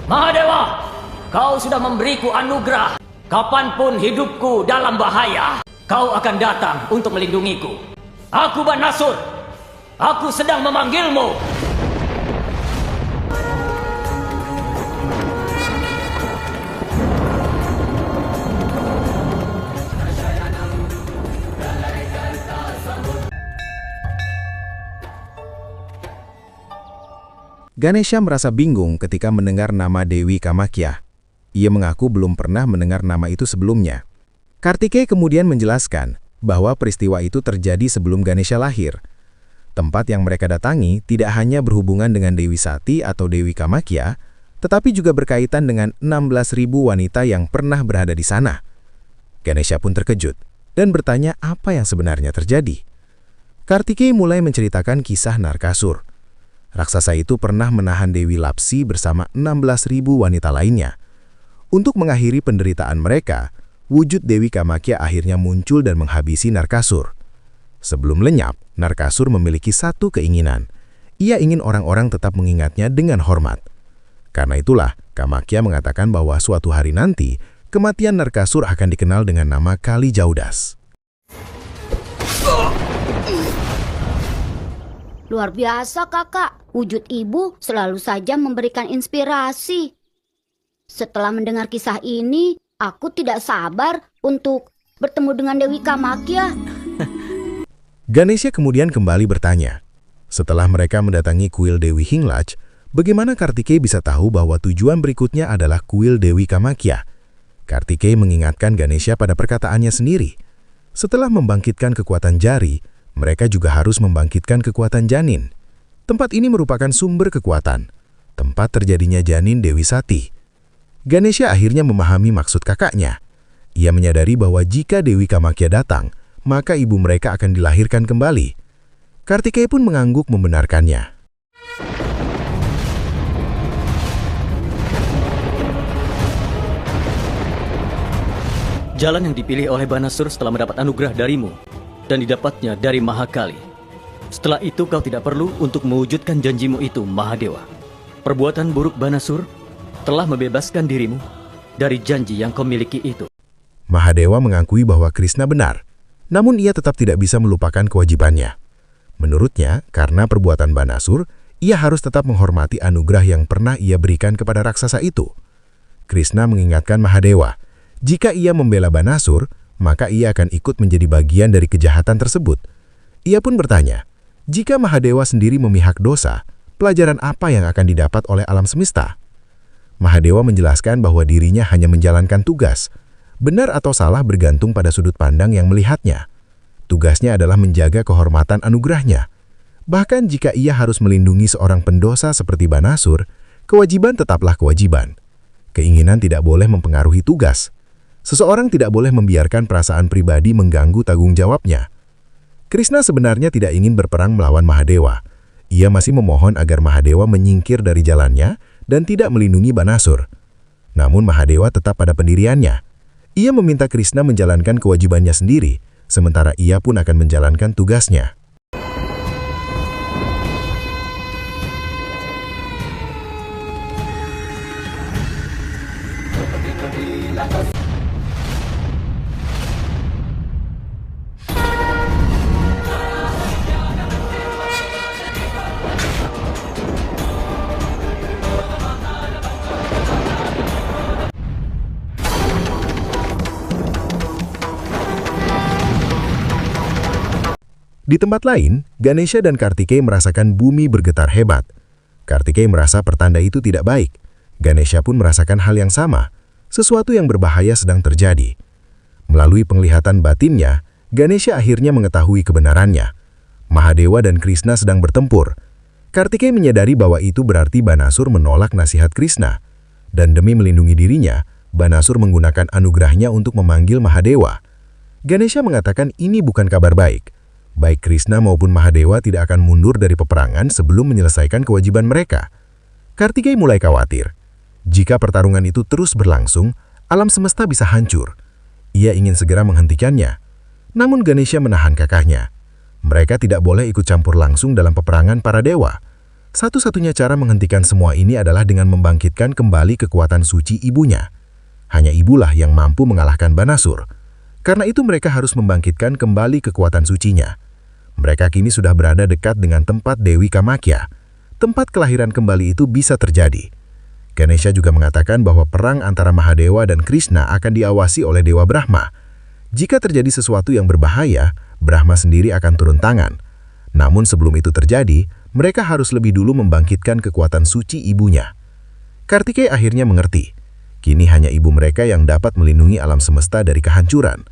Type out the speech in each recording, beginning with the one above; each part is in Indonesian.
Mahadewa, kau sudah memberiku anugerah. Kapanpun hidupku dalam bahaya, kau akan datang untuk melindungiku. Aku Banasur. Aku sedang memanggilmu. Ganesha merasa bingung ketika mendengar nama Dewi Kamakya. Ia mengaku belum pernah mendengar nama itu sebelumnya. Kartikeya kemudian menjelaskan bahwa peristiwa itu terjadi sebelum Ganesha lahir. Tempat yang mereka datangi tidak hanya berhubungan dengan Dewi Sati atau Dewi Kamakya, tetapi juga berkaitan dengan 16.000 wanita yang pernah berada di sana. Ganesha pun terkejut dan bertanya apa yang sebenarnya terjadi. Kartikeya mulai menceritakan kisah Narkasur. Raksasa itu pernah menahan Dewi Lapsi bersama 16.000 wanita lainnya. Untuk mengakhiri penderitaan mereka, wujud Dewi Kamakya akhirnya muncul dan menghabisi Narkasur. Sebelum lenyap, Narkasur memiliki satu keinginan. Ia ingin orang-orang tetap mengingatnya dengan hormat. Karena itulah, Kamakya mengatakan bahwa suatu hari nanti, kematian Narkasur akan dikenal dengan nama Kali Jaudas. Luar biasa, Kakak. Wujud ibu selalu saja memberikan inspirasi. Setelah mendengar kisah ini, aku tidak sabar untuk bertemu dengan Dewi Kamakya. Ganesha kemudian kembali bertanya. Setelah mereka mendatangi kuil Dewi Hinglaj, bagaimana Kartikeya bisa tahu bahwa tujuan berikutnya adalah kuil Dewi Kamakya? Kartikeya mengingatkan Ganesha pada perkataannya sendiri. Setelah membangkitkan kekuatan jari, mereka juga harus membangkitkan kekuatan janin. Tempat ini merupakan sumber kekuatan, tempat terjadinya janin Dewi Sati. Ganesha akhirnya memahami maksud kakaknya. Ia menyadari bahwa jika Dewi Kamakya datang, maka ibu mereka akan dilahirkan kembali. Kartikeya pun mengangguk membenarkannya. Jalan yang dipilih oleh Banasur setelah mendapat anugerah darimu dan didapatnya dari Mahakali. Setelah itu kau tidak perlu untuk mewujudkan janjimu itu, Mahadewa. Perbuatan buruk Banasur telah membebaskan dirimu dari janji yang kau miliki itu. Mahadewa mengakui bahwa Krishna benar, namun ia tetap tidak bisa melupakan kewajibannya. Menurutnya, karena perbuatan Banasur, ia harus tetap menghormati anugerah yang pernah ia berikan kepada raksasa itu. Krishna mengingatkan Mahadewa, jika ia membela Banasur, maka ia akan ikut menjadi bagian dari kejahatan tersebut. Ia pun bertanya, jika Mahadewa sendiri memihak dosa, pelajaran apa yang akan didapat oleh alam semesta? Mahadewa menjelaskan bahwa dirinya hanya menjalankan tugas. Benar atau salah bergantung pada sudut pandang yang melihatnya. Tugasnya adalah menjaga kehormatan anugerahnya. Bahkan jika ia harus melindungi seorang pendosa seperti Banasur, kewajiban tetaplah kewajiban. Keinginan tidak boleh mempengaruhi tugas. Seseorang tidak boleh membiarkan perasaan pribadi mengganggu tanggung jawabnya. Krishna sebenarnya tidak ingin berperang melawan Mahadewa. Ia masih memohon agar Mahadewa menyingkir dari jalannya dan tidak melindungi Banasur. Namun Mahadewa tetap pada pendiriannya. Ia meminta Krishna menjalankan kewajibannya sendiri, sementara ia pun akan menjalankan tugasnya. Di tempat lain, Ganesha dan Kartikeya merasakan bumi bergetar hebat. Kartikeya merasa pertanda itu tidak baik. Ganesha pun merasakan hal yang sama. Sesuatu yang berbahaya sedang terjadi. Melalui penglihatan batinnya, Ganesha akhirnya mengetahui kebenarannya. Mahadewa dan Krishna sedang bertempur. Kartikeya menyadari bahwa itu berarti Banasur menolak nasihat Krishna. Dan demi melindungi dirinya, Banasur menggunakan anugerahnya untuk memanggil Mahadewa. Ganesha mengatakan ini bukan kabar baik. Baik Krishna maupun Mahadewa tidak akan mundur dari peperangan sebelum menyelesaikan kewajiban mereka. Kartikeya mulai khawatir. Jika pertarungan itu terus berlangsung, alam semesta bisa hancur. Ia ingin segera menghentikannya. Namun Ganesha menahan kakaknya. Mereka tidak boleh ikut campur langsung dalam peperangan para dewa. Satu-satunya cara menghentikan semua ini adalah dengan membangkitkan kembali kekuatan suci ibunya. Hanya ibulah yang mampu mengalahkan Banasur. Karena itu mereka harus membangkitkan kembali kekuatan sucinya. Mereka kini sudah berada dekat dengan tempat Dewi Kamakya. Tempat kelahiran kembali itu bisa terjadi. Ganesha juga mengatakan bahwa perang antara Mahadewa dan Krishna akan diawasi oleh Dewa Brahma. Jika terjadi sesuatu yang berbahaya, Brahma sendiri akan turun tangan. Namun sebelum itu terjadi, mereka harus lebih dulu membangkitkan kekuatan suci ibunya. Kartikeya akhirnya mengerti. Kini hanya ibu mereka yang dapat melindungi alam semesta dari kehancuran.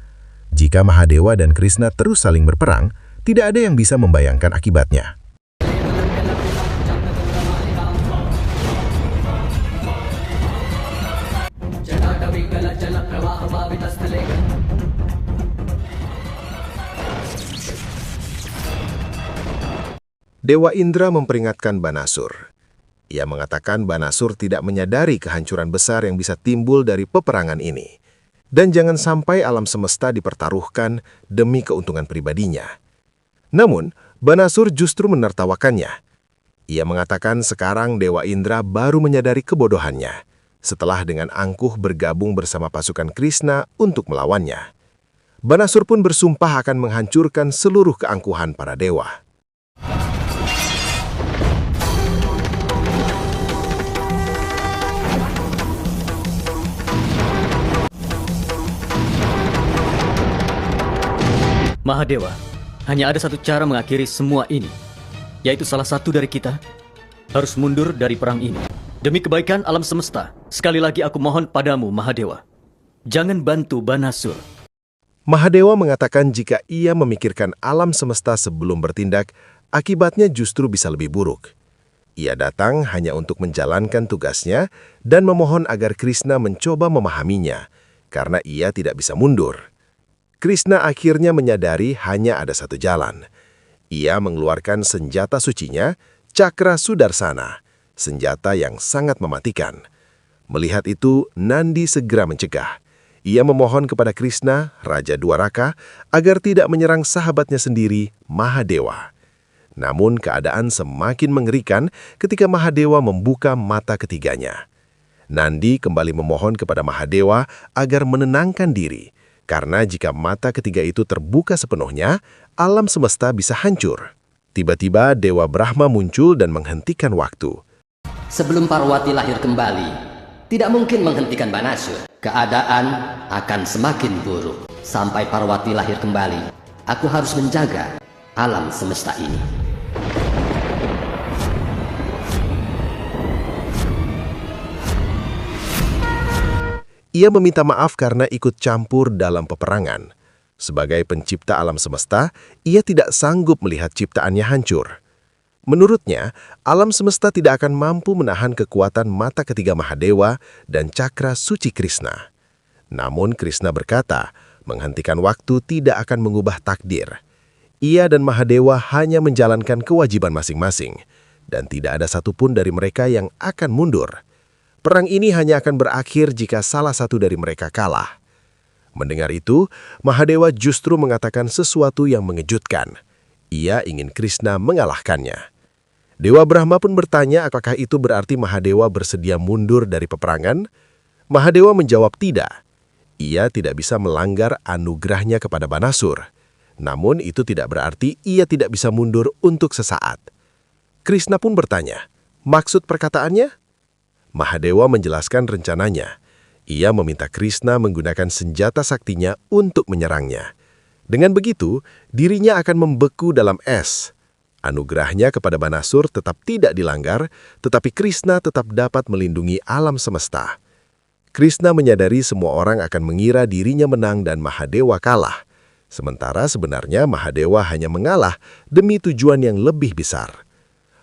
Jika Mahadewa dan Krishna terus saling berperang, tidak ada yang bisa membayangkan akibatnya. Dewa Indra memperingatkan Banasur. Ia mengatakan Banasur tidak menyadari kehancuran besar yang bisa timbul dari peperangan ini. Dan jangan sampai alam semesta dipertaruhkan demi keuntungan pribadinya. Namun, Banasur justru menertawakannya. Ia mengatakan sekarang Dewa Indra baru menyadari kebodohannya, setelah dengan angkuh bergabung bersama pasukan Krishna untuk melawannya. Banasur pun bersumpah akan menghancurkan seluruh keangkuhan para dewa. Mahadewa, hanya ada satu cara mengakhiri semua ini, yaitu salah satu dari kita harus mundur dari perang ini. Demi kebaikan alam semesta, sekali lagi aku mohon padamu, Mahadewa. Jangan bantu Banasur. Mahadewa mengatakan jika ia memikirkan alam semesta sebelum bertindak, akibatnya justru bisa lebih buruk. Ia datang hanya untuk menjalankan tugasnya dan memohon agar Krishna mencoba memahaminya, karena ia tidak bisa mundur. Krishna akhirnya menyadari hanya ada satu jalan. Ia mengeluarkan senjata sucinya, Cakra Sudarsana, senjata yang sangat mematikan. Melihat itu, Nandi segera mencegah. Ia memohon kepada Krishna, Raja Dwaraka, agar tidak menyerang sahabatnya sendiri, Mahadewa. Namun keadaan semakin mengerikan ketika Mahadewa membuka mata ketiganya. Nandi kembali memohon kepada Mahadewa agar menenangkan diri, karena jika mata ketiga itu terbuka sepenuhnya, alam semesta bisa hancur. Tiba-tiba Dewa Brahma muncul dan menghentikan waktu. Sebelum Parwati lahir kembali, tidak mungkin menghentikan Banasur. Keadaan akan semakin buruk. Sampai Parwati lahir kembali, aku harus menjaga alam semesta ini. Ia meminta maaf karena ikut campur dalam peperangan. Sebagai pencipta alam semesta, ia tidak sanggup melihat ciptaannya hancur. Menurutnya, alam semesta tidak akan mampu menahan kekuatan mata ketiga Mahadewa dan cakra suci Krishna. Namun Krishna berkata, menghentikan waktu tidak akan mengubah takdir. Ia dan Mahadewa hanya menjalankan kewajiban masing-masing, dan tidak ada satupun dari mereka yang akan mundur. Perang ini hanya akan berakhir jika salah satu dari mereka kalah. Mendengar itu, Mahadewa justru mengatakan sesuatu yang mengejutkan. Ia ingin Krishna mengalahkannya. Dewa Brahma pun bertanya apakah itu berarti Mahadewa bersedia mundur dari peperangan. Mahadewa menjawab tidak. Ia tidak bisa melanggar anugerahnya kepada Banasur. Namun itu tidak berarti ia tidak bisa mundur untuk sesaat. Krishna pun bertanya, maksud perkataannya? Mahadewa menjelaskan rencananya. Ia meminta Krishna menggunakan senjata saktinya untuk menyerangnya. Dengan begitu, dirinya akan membeku dalam es. Anugerahnya kepada Banasur tetap tidak dilanggar, tetapi Krishna tetap dapat melindungi alam semesta. Krishna menyadari semua orang akan mengira dirinya menang dan Mahadewa kalah. Sementara sebenarnya Mahadewa hanya mengalah demi tujuan yang lebih besar.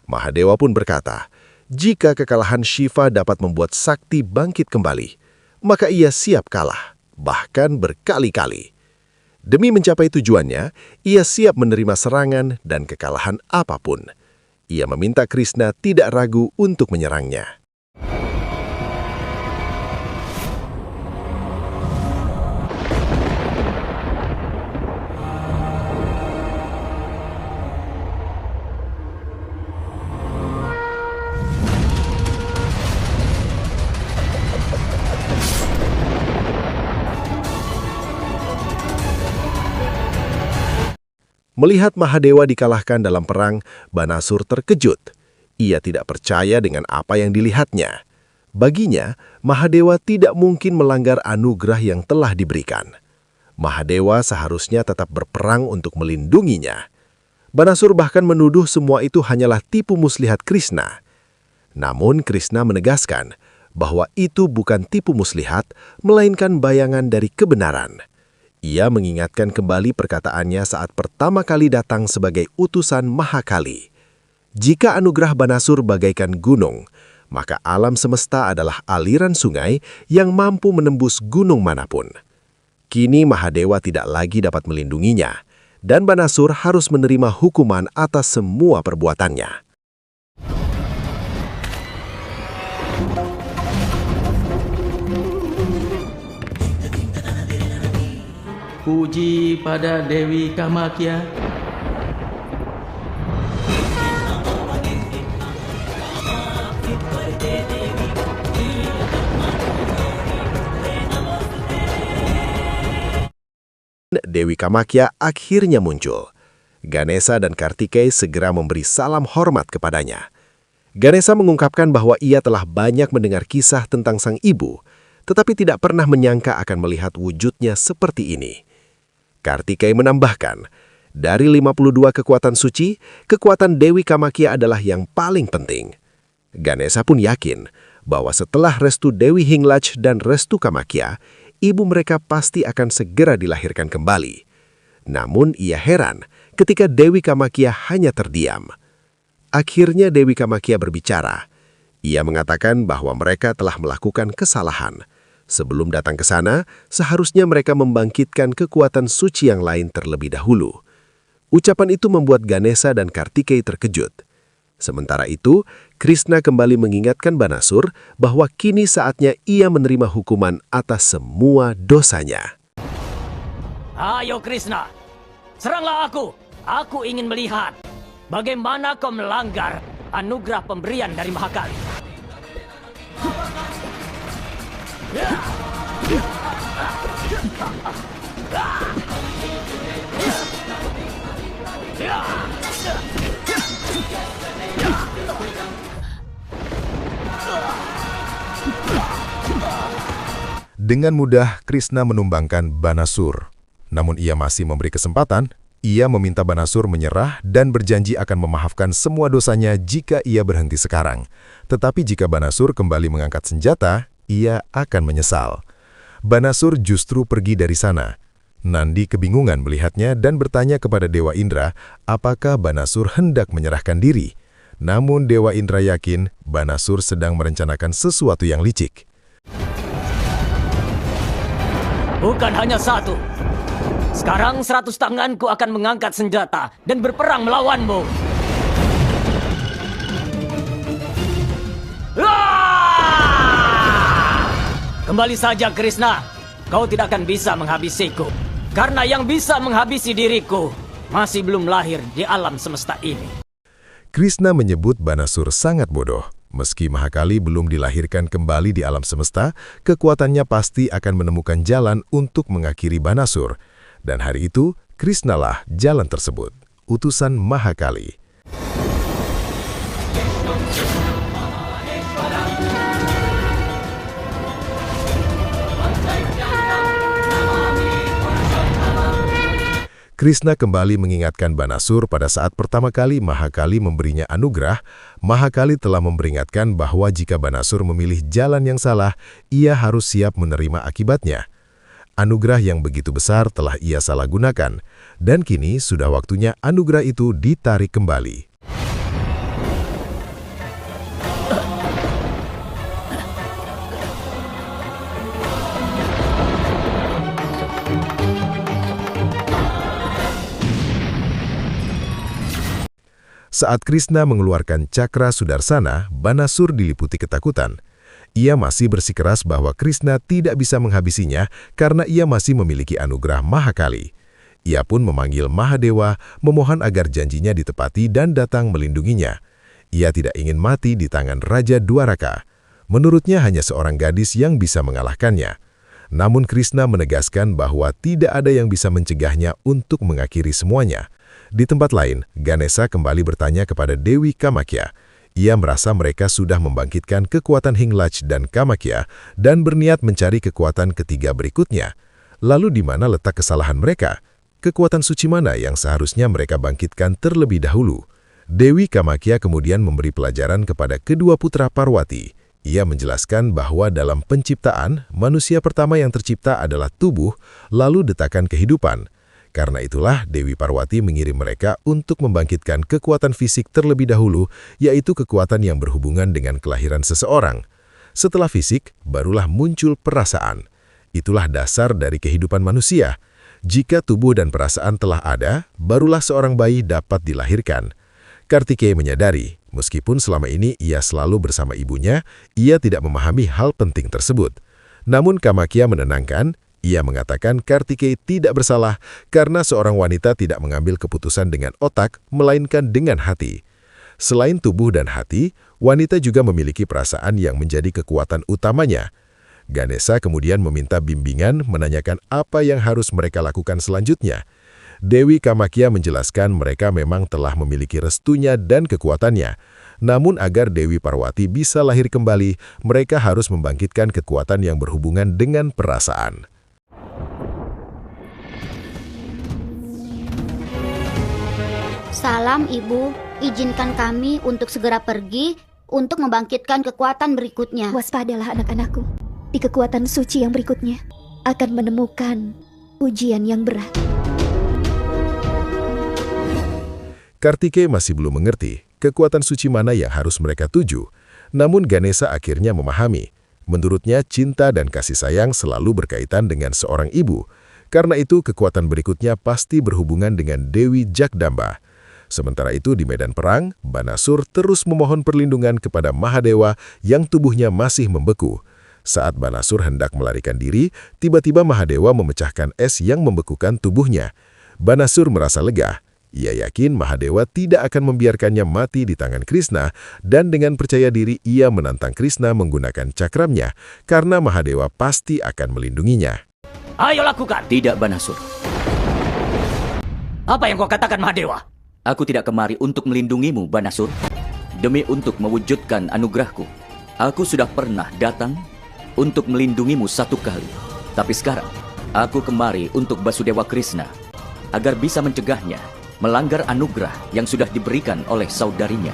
Mahadewa pun berkata, jika kekalahan Shiva dapat membuat sakti bangkit kembali, maka ia siap kalah, bahkan berkali-kali. Demi mencapai tujuannya, ia siap menerima serangan dan kekalahan apapun. Ia meminta Krishna tidak ragu untuk menyerangnya. Melihat Mahadewa dikalahkan dalam perang, Banasur terkejut. Ia tidak percaya dengan apa yang dilihatnya. Baginya, Mahadewa tidak mungkin melanggar anugerah yang telah diberikan. Mahadewa seharusnya tetap berperang untuk melindunginya. Banasur bahkan menuduh semua itu hanyalah tipu muslihat Krishna. Namun Krishna menegaskan bahwa itu bukan tipu muslihat, melainkan bayangan dari kebenaran. Ia mengingatkan kembali perkataannya saat pertama kali datang sebagai utusan Mahakali. Jika anugerah Banasur bagaikan gunung, maka alam semesta adalah aliran sungai yang mampu menembus gunung manapun. Kini Mahadewa tidak lagi dapat melindunginya, dan Banasur harus menerima hukuman atas semua perbuatannya. Puji pada Dewi Kamakya. Dewi Kamakya akhirnya muncul. Ganesha dan Kartikeya segera memberi salam hormat kepadanya. Ganesha mengungkapkan bahwa ia telah banyak mendengar kisah tentang sang ibu, tetapi tidak pernah menyangka akan melihat wujudnya seperti ini. Kartikeya menambahkan, dari 52 kekuatan suci, kekuatan Dewi Kamakya adalah yang paling penting. Ganesha pun yakin bahwa setelah restu Dewi Hinglaj dan restu Kamakya, ibu mereka pasti akan segera dilahirkan kembali. Namun ia heran ketika Dewi Kamakya hanya terdiam. Akhirnya Dewi Kamakya berbicara. Ia mengatakan bahwa mereka telah melakukan kesalahan. Sebelum datang ke sana, seharusnya mereka membangkitkan kekuatan suci yang lain terlebih dahulu. Ucapan itu membuat Ganesha dan Kartikeya terkejut. Sementara itu, Krishna kembali mengingatkan Banasur bahwa kini saatnya ia menerima hukuman atas semua dosanya. Ayo Krishna, seranglah aku. Aku ingin melihat bagaimana kau melanggar anugerah pemberian dari Mahakali. Dengan mudah, Krishna menumbangkan Banasur. Namun ia masih memberi kesempatan. Ia meminta Banasur menyerah dan berjanji akan memaafkan semua dosanya jika ia berhenti sekarang. Tetapi jika Banasur kembali mengangkat senjata, ia akan menyesal. Banasur justru pergi dari sana. Nandi kebingungan melihatnya dan bertanya kepada Dewa Indra apakah Banasur hendak menyerahkan diri. Namun Dewa Indra yakin Banasur sedang merencanakan sesuatu yang licik. Bukan hanya satu. Sekarang 100 tanganku akan mengangkat senjata dan berperang melawanmu. Kembali saja Krishna, kau tidak akan bisa menghabisiku. Karena yang bisa menghabisi diriku masih belum lahir di alam semesta ini. Krishna menyebut Banasur sangat bodoh. Meski Mahakali belum dilahirkan kembali di alam semesta, kekuatannya pasti akan menemukan jalan untuk mengakhiri Banasur. Dan hari itu, Krishna lah jalan tersebut, utusan Mahakali. Krishna kembali mengingatkan Banasur pada saat pertama kali Mahakali memberinya anugerah. Mahakali telah memperingatkan bahwa jika Banasur memilih jalan yang salah, ia harus siap menerima akibatnya. Anugerah yang begitu besar telah ia salah gunakan, dan kini sudah waktunya anugerah itu ditarik kembali. Saat Krishna mengeluarkan cakra Sudarsana, Banasur diliputi ketakutan. Ia masih bersikeras bahwa Krishna tidak bisa menghabisinya karena ia masih memiliki anugerah Mahakali. Ia pun memanggil Mahadewa, memohon agar janjinya ditepati dan datang melindunginya. Ia tidak ingin mati di tangan Raja Dwaraka. Menurutnya hanya seorang gadis yang bisa mengalahkannya. Namun Krishna menegaskan bahwa tidak ada yang bisa mencegahnya untuk mengakhiri semuanya. Di tempat lain, Ganesha kembali bertanya kepada Dewi Kamakya. Ia merasa mereka sudah membangkitkan kekuatan Hinglach dan Kamakya dan berniat mencari kekuatan ketiga berikutnya. Lalu di mana letak kesalahan mereka? Kekuatan suci mana yang seharusnya mereka bangkitkan terlebih dahulu? Dewi Kamakya kemudian memberi pelajaran kepada kedua putra Parwati. Ia menjelaskan bahwa dalam penciptaan, manusia pertama yang tercipta adalah tubuh, lalu detakan kehidupan. Karena itulah Dewi Parwati mengirim mereka untuk membangkitkan kekuatan fisik terlebih dahulu, yaitu kekuatan yang berhubungan dengan kelahiran seseorang. Setelah fisik, barulah muncul perasaan. Itulah dasar dari kehidupan manusia. Jika tubuh dan perasaan telah ada, barulah seorang bayi dapat dilahirkan. Kartikeya menyadari, meskipun selama ini ia selalu bersama ibunya, ia tidak memahami hal penting tersebut. Namun Kamakya menenangkan, ia mengatakan Kartikeya tidak bersalah karena seorang wanita tidak mengambil keputusan dengan otak, melainkan dengan hati. Selain tubuh dan hati, wanita juga memiliki perasaan yang menjadi kekuatan utamanya. Ganesha kemudian meminta bimbingan menanyakan apa yang harus mereka lakukan selanjutnya. Dewi Kamakya menjelaskan mereka memang telah memiliki restunya dan kekuatannya. Namun agar Dewi Parwati bisa lahir kembali, mereka harus membangkitkan kekuatan yang berhubungan dengan perasaan. Salam Ibu, izinkan kami untuk segera pergi untuk membangkitkan kekuatan berikutnya. Waspadalah anak-anakku. Di kekuatan suci yang berikutnya akan menemukan ujian yang berat. Kartikeya masih belum mengerti kekuatan suci mana yang harus mereka tuju. Namun Ganesha akhirnya memahami. Menurutnya cinta dan kasih sayang selalu berkaitan dengan seorang ibu. Karena itu kekuatan berikutnya pasti berhubungan dengan Dewi Jagdamba. Sementara itu di medan perang, Banasur terus memohon perlindungan kepada Mahadewa yang tubuhnya masih membeku. Saat Banasur hendak melarikan diri, tiba-tiba Mahadewa memecahkan es yang membekukan tubuhnya. Banasur merasa lega. Ia yakin Mahadewa tidak akan membiarkannya mati di tangan Krishna, dan dengan percaya diri ia menantang Krishna menggunakan cakramnya, karena Mahadewa pasti akan melindunginya. Ayo lakukan. Tidak, Banasur. Apa yang kau katakan, Mahadewa? Aku tidak kemari untuk melindungimu, Banasur. Demi untuk mewujudkan anugerahku, aku sudah pernah datang untuk melindungimu satu kali. Tapi sekarang, aku kemari untuk Basudewa Krishna, agar bisa mencegahnya melanggar anugerah yang sudah diberikan oleh saudarinya.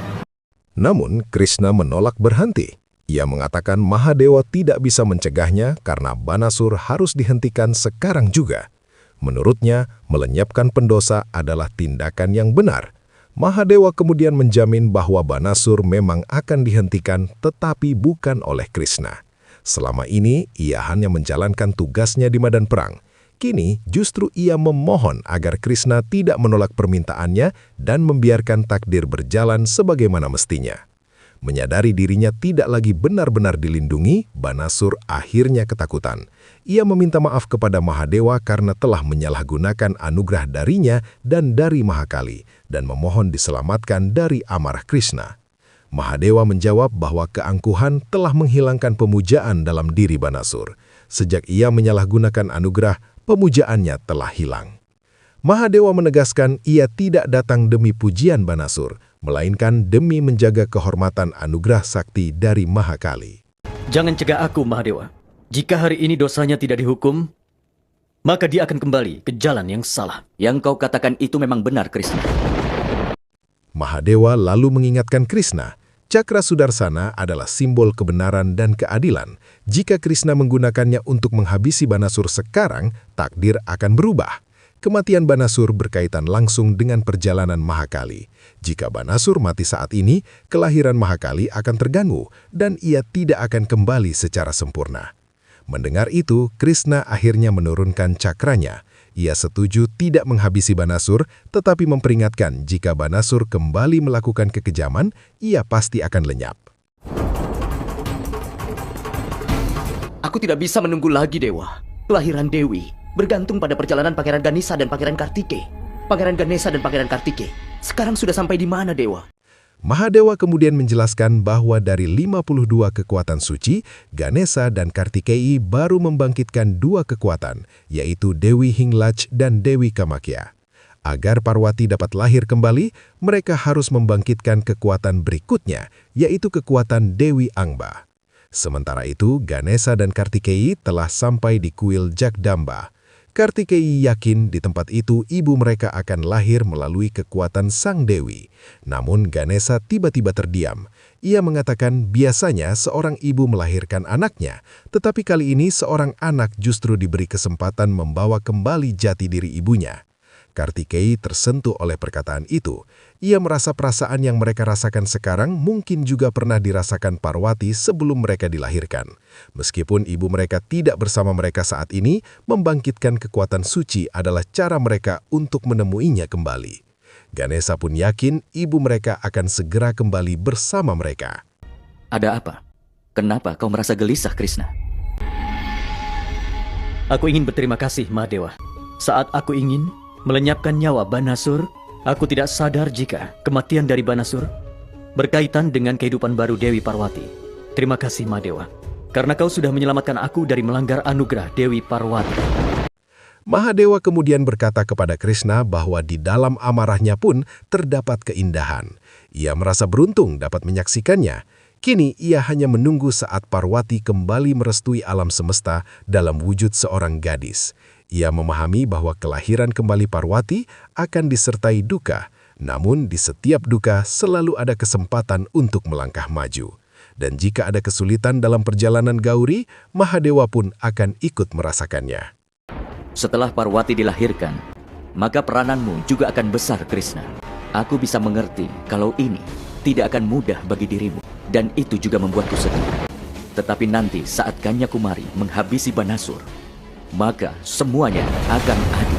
Namun, Krishna menolak berhenti. Ia mengatakan Mahadewa tidak bisa mencegahnya karena Banasur harus dihentikan sekarang juga. Menurutnya, melenyapkan pendosa adalah tindakan yang benar. Mahadewa kemudian menjamin bahwa Banasur memang akan dihentikan tetapi bukan oleh Krishna. Selama ini, ia hanya menjalankan tugasnya di medan perang. Kini, justru ia memohon agar Krishna tidak menolak permintaannya dan membiarkan takdir berjalan sebagaimana mestinya. Menyadari dirinya tidak lagi benar-benar dilindungi, Banasur akhirnya ketakutan. Ia meminta maaf kepada Mahadewa karena telah menyalahgunakan anugerah darinya dan dari Mahakali, dan memohon diselamatkan dari amarah Krishna. Mahadewa menjawab bahwa keangkuhan telah menghilangkan pemujaan dalam diri Banasur. Sejak ia menyalahgunakan anugerah, pemujaannya telah hilang. Mahadewa menegaskan ia tidak datang demi pujian Banasur, melainkan demi menjaga kehormatan anugerah sakti dari Mahakali. Jangan cegah aku, Mahadewa. Jika hari ini dosanya tidak dihukum, maka dia akan kembali ke jalan yang salah. Yang kau katakan itu memang benar, Krishna. Mahadewa lalu mengingatkan Krishna, Cakra Sudarsana adalah simbol kebenaran dan keadilan. Jika Krishna menggunakannya untuk menghabisi Banasur sekarang, takdir akan berubah. Kematian Banasur berkaitan langsung dengan perjalanan Mahakali. Jika Banasur mati saat ini, kelahiran Mahakali akan terganggu dan ia tidak akan kembali secara sempurna. Mendengar itu, Krishna akhirnya menurunkan cakranya. Ia setuju tidak menghabisi Banasur, tetapi memperingatkan jika Banasur kembali melakukan kekejaman, ia pasti akan lenyap. Aku tidak bisa menunggu lagi, Dewa. Kelahiran Dewi bergantung pada perjalanan Pangeran Ganesha dan Pangeran Kartikeya. Pangeran Ganesha dan Pangeran Kartikeya sekarang sudah sampai di mana, Dewa? Mahadewa kemudian menjelaskan bahwa dari 52 kekuatan suci, Ganesha dan Kartikeya baru membangkitkan 2 kekuatan, yaitu Dewi Hinglach dan Dewi Kamakya. Agar Parwati dapat lahir kembali, mereka harus membangkitkan kekuatan berikutnya, yaitu kekuatan Dewi Angba. Sementara itu, Ganesha dan Kartikeyi telah sampai di kuil Jagdamba. Kartikeyi yakin di tempat itu ibu mereka akan lahir melalui kekuatan Sang Dewi. Namun Ganesha tiba-tiba terdiam. Ia mengatakan biasanya seorang ibu melahirkan anaknya, tetapi kali ini seorang anak justru diberi kesempatan membawa kembali jati diri ibunya. Kartikeyi tersentuh oleh perkataan itu. Ia merasa perasaan yang mereka rasakan sekarang mungkin juga pernah dirasakan Parwati sebelum mereka dilahirkan. Meskipun ibu mereka tidak bersama mereka saat ini, membangkitkan kekuatan suci adalah cara mereka untuk menemuinya kembali. Ganesha pun yakin ibu mereka akan segera kembali bersama mereka. Ada apa? Kenapa kau merasa gelisah, Krishna? Aku ingin berterima kasih, Mahadewa. Saat aku ingin melenyapkan nyawa Banasur, aku tidak sadar jika kematian dari Banasur berkaitan dengan kehidupan baru Dewi Parwati. Terima kasih, Mahadewa, karena kau sudah menyelamatkan aku dari melanggar anugerah Dewi Parwati. Mahadewa kemudian berkata kepada Krishna bahwa di dalam amarahnya pun terdapat keindahan. Ia merasa beruntung dapat menyaksikannya. Kini ia hanya menunggu saat Parwati kembali merestui alam semesta dalam wujud seorang gadis. Ia memahami bahwa kelahiran kembali Parwati akan disertai duka, namun di setiap duka selalu ada kesempatan untuk melangkah maju. Dan jika ada kesulitan dalam perjalanan Gauri, Mahadewa pun akan ikut merasakannya. Setelah Parwati dilahirkan, maka perananmu juga akan besar, Krishna. Aku bisa mengerti kalau ini tidak akan mudah bagi dirimu, dan itu juga membuatku sedih. Tetapi nanti saat Kanyakumari menghabisi Banasur, maka semuanya akan adil.